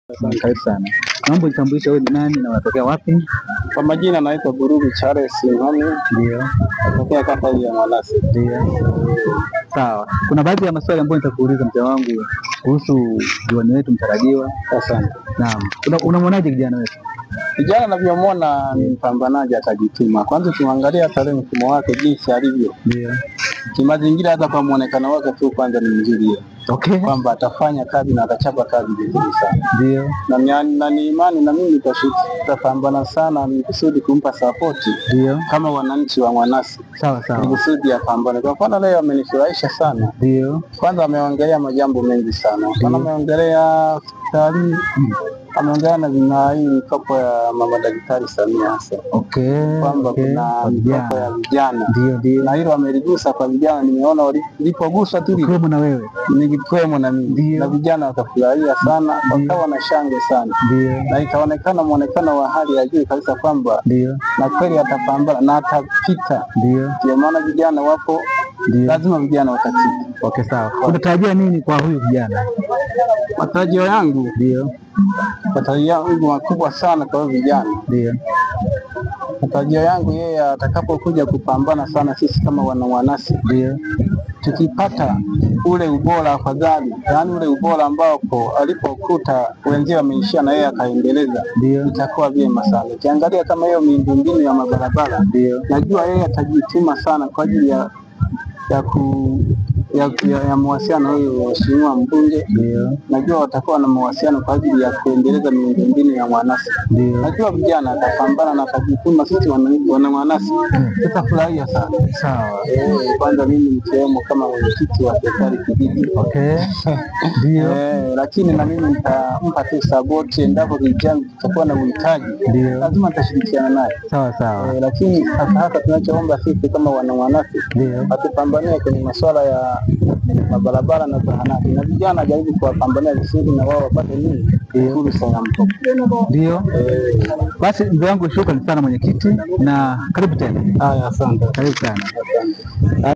Karibu sana. Naomba unitambulishe wewe ni nani na unatokea wapi? Kwa majina naitwa Burugu Charles Nhomi. Ndio. Natokea kata ya Mwalasi. Ndio. Sawa. Kuna baadhi ya maswali ambayo nitakuuliza mzee wangu kuhusu diwani wetu mtarajiwa. Asante. Naam. Unamwonaje kijana wetu? Kijana navyomwona ni mpambanaji, atajituma. Kwanza tuangalie hata leo mfumo wake jinsi alivyo. Ndio. Kimazingira hata kwa muonekano wake tu kwanza ni mzuri. Okay. Kwamba atafanya kazi na atachapa kazi vizuri sana. Ndio. Na ni imani na mimi tutapambana sana ni kusudi kumpa support. Ndio. Kama wananchi wa Mwanasi. Sawa sawa. Ni kusudi apambane. Kwa mfano leo amenifurahisha sana. Ndio. Kwanza ameongelea majambo mengi sana. Kwanza ameongelea hospitali, ameongea na hii mikopo ya mama Daktari Samia Hassan. Okay. Kwamba kuna mikopo ya vijana. Ndio. Na hilo ameligusa kwa vijana, nimeona walipogusa tu ukiwemo na wewe. Nikiwemo na mimi. Na vijana wakafurahia sana, wakawa na shangwe sana. Ndio. Na ikaonekana muonekano wa hali ya juu kabisa kwamba na kweli atapambana na atapita. Ndio maana vijana wapo, lazima vijana watapita. Okay, sawa. Unatarajia nini kwa huyu kijana? Matarajio yangu matarajio yangu makubwa sana kwa vijana. Matarajio yangu yeye atakapokuja kupambana sana, sisi kama Wanasi tukipata ule ubora afadhali, yani ule ubora ambao alipokuta wenzao wameishia na yeye akaendeleza, itakuwa vyema sana. Ukiangalia kama hiyo miundombinu ya mabarabara, najua yeye atajituma sana kwa ajili ya mawasiliano huyo mheshimiwa mbunge. Najua watakuwa na mawasiliano kwa ajili ya kuendeleza miundombinu ya Mwanasi. Najua vijana atapambana na atajituma, sisi wana Mwanasi tutafurahia sana. Sawa. Kwanza mimi nikiwemo kama mwenyekiti wa serikali kijiji. Okay. Lakini na mimi nitampa tu support endapo vijana tutakuwa na uhitaji. Lazima tutashirikiana naye. Sawa sawa. Lakini hata tunachoomba sisi kama wana Mwanasi atupambanie kwenye masuala ya mabarabara na zahanati, na vijana jaribu kuwapambania vizuri na wao wapate nini fursa ya mkopo. Ndio. Basi mzee wangu, shukrani sana mwenyekiti na karibu tena. Haya, asante. Karibu sana.